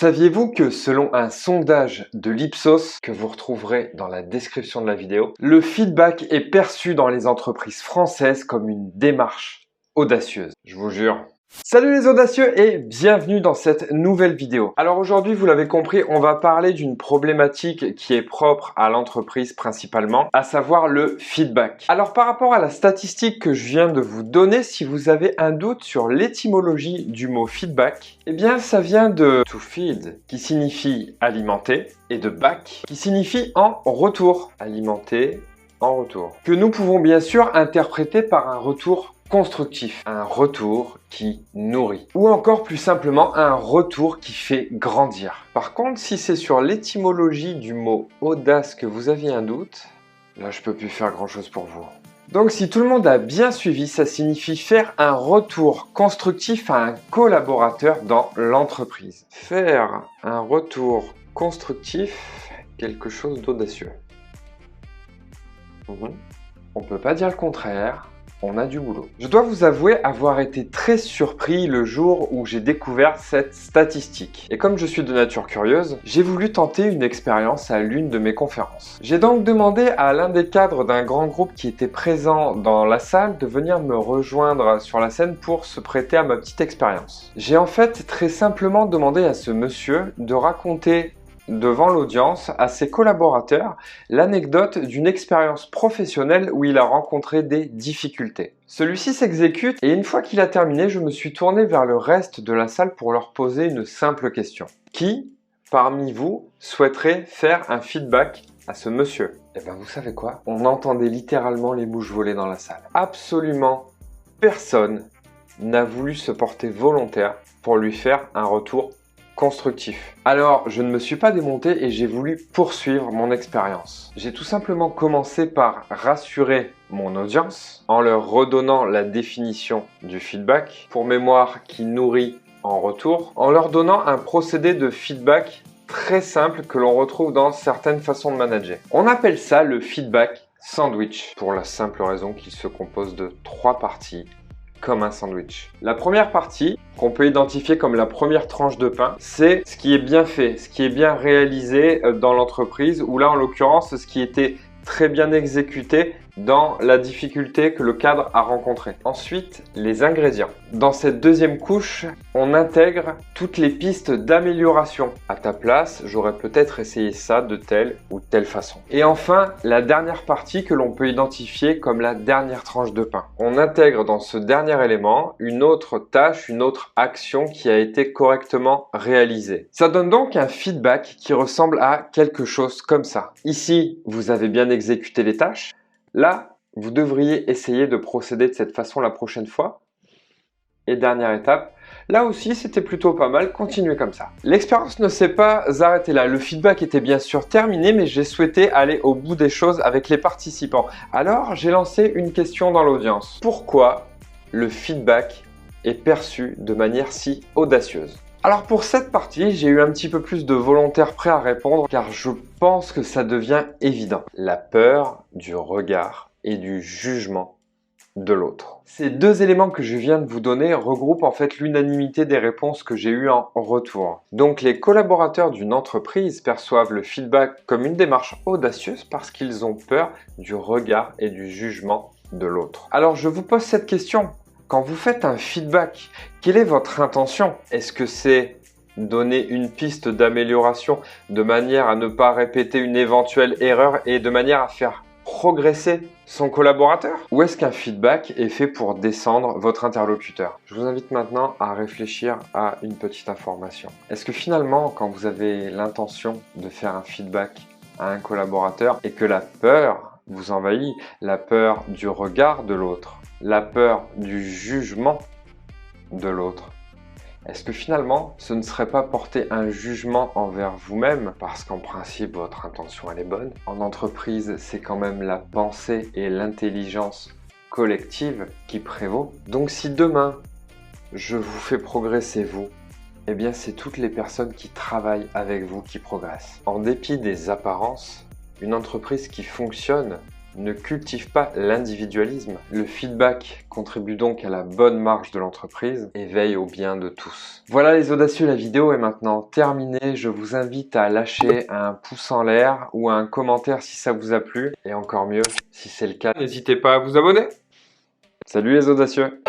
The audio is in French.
Saviez-vous que selon un sondage de l'Ipsos, que vous retrouverez dans la description de la vidéo, le feedback est perçu dans les entreprises françaises comme une démarche audacieuse? Je vous jure. Salut les audacieux et bienvenue dans cette nouvelle vidéo. Alors aujourd'hui, vous l'avez compris, on va parler d'une problématique qui est propre à l'entreprise principalement, à savoir le feedback. Alors par rapport à la statistique que je viens de vous donner, si vous avez un doute sur l'étymologie du mot feedback, eh bien ça vient de to feed, qui signifie alimenter, et de back, qui signifie en retour, alimenter en retour, que nous pouvons bien sûr interpréter par un retour constructif, un retour qui nourrit, ou encore plus simplement un retour qui fait grandir. Par contre, si c'est sur l'étymologie du mot audace que vous aviez un doute, là je peux plus faire grand chose pour vous. Donc si tout le monde a bien suivi, ça signifie faire un retour constructif à un collaborateur dans l'entreprise. Faire un retour constructif, quelque chose d'audacieux. On peut pas dire le contraire. On a du boulot. Je dois vous avouer avoir été très surpris le jour où j'ai découvert cette statistique. Et comme je suis de nature curieuse, j'ai voulu tenter une expérience à l'une de mes conférences. J'ai donc demandé à l'un des cadres d'un grand groupe qui était présent dans la salle de venir me rejoindre sur la scène pour se prêter à ma petite expérience. J'ai en fait très simplement demandé à ce monsieur de raconter devant l'audience, à ses collaborateurs, l'anecdote d'une expérience professionnelle où il a rencontré des difficultés. Celui-ci s'exécute et une fois qu'il a terminé, je me suis tourné vers le reste de la salle pour leur poser une simple question. Qui, parmi vous, souhaiterait faire un feedback à ce monsieur? Eh bien, vous savez quoi? On entendait littéralement les mouches voler dans la salle. Absolument personne n'a voulu se porter volontaire pour lui faire un retour constructif. Alors, je ne me suis pas démonté et j'ai voulu poursuivre mon expérience. J'ai tout simplement commencé par rassurer mon audience en leur redonnant la définition du feedback, pour mémoire qui nourrit en retour, en leur donnant un procédé de feedback très simple que l'on retrouve dans certaines façons de manager. On appelle ça le feedback sandwich, pour la simple raison qu'il se compose de 3 parties, comme un sandwich. La première partie, qu'on peut identifier comme la première tranche de pain, c'est ce qui est bien fait, ce qui est bien réalisé dans l'entreprise, ou là en l'occurrence ce qui était très bien exécuté dans la difficulté que le cadre a rencontrée. Ensuite, les ingrédients. Dans cette deuxième couche, on intègre toutes les pistes d'amélioration. À ta place, j'aurais peut-être essayé ça de telle ou telle façon. Et enfin, la dernière partie que l'on peut identifier comme la dernière tranche de pain. On intègre dans ce dernier élément une autre tâche, une autre action qui a été correctement réalisée. Ça donne donc un feedback qui ressemble à quelque chose comme ça. Ici, vous avez bien exécuté les tâches. Là, vous devriez essayer de procéder de cette façon la prochaine fois. Et dernière étape, là aussi c'était plutôt pas mal, continuez comme ça. L'expérience ne s'est pas arrêtée là, le feedback était bien sûr terminé, mais j'ai souhaité aller au bout des choses avec les participants. Alors j'ai lancé une question dans l'audience. Pourquoi le feedback est perçu de manière si audacieuse? Alors pour cette partie, j'ai eu un petit peu plus de volontaires prêts à répondre car je pense que ça devient évident. La peur du regard et du jugement de l'autre. Ces deux éléments que je viens de vous donner regroupent en fait l'unanimité des réponses que j'ai eues en retour. Donc les collaborateurs d'une entreprise perçoivent le feedback comme une démarche audacieuse parce qu'ils ont peur du regard et du jugement de l'autre. Alors je vous pose cette question. Quand vous faites un feedback, quelle est votre intention? Est-ce que c'est donner une piste d'amélioration de manière à ne pas répéter une éventuelle erreur et de manière à faire progresser son collaborateur? Ou est-ce qu'un feedback est fait pour descendre votre interlocuteur? Je vous invite maintenant à réfléchir à une petite information. Est-ce que finalement, quand vous avez l'intention de faire un feedback à un collaborateur et que la peur vous envahit, la peur du regard de l'autre, la peur du jugement de l'autre, est-ce que finalement ce ne serait pas porter un jugement envers vous-même parce qu'en principe votre intention elle est bonne? En entreprise, c'est quand même la pensée et l'intelligence collective qui prévaut. Donc si demain je vous fais progresser vous, eh bien c'est toutes les personnes qui travaillent avec vous qui progressent. En dépit des apparences, une entreprise qui fonctionne ne cultive pas l'individualisme. Le feedback contribue donc à la bonne marche de l'entreprise et veille au bien de tous. Voilà les audacieux, la vidéo est maintenant terminée. Je vous invite à lâcher un pouce en l'air ou un commentaire si ça vous a plu. Et encore mieux, si c'est le cas, n'hésitez pas à vous abonner. Salut les audacieux!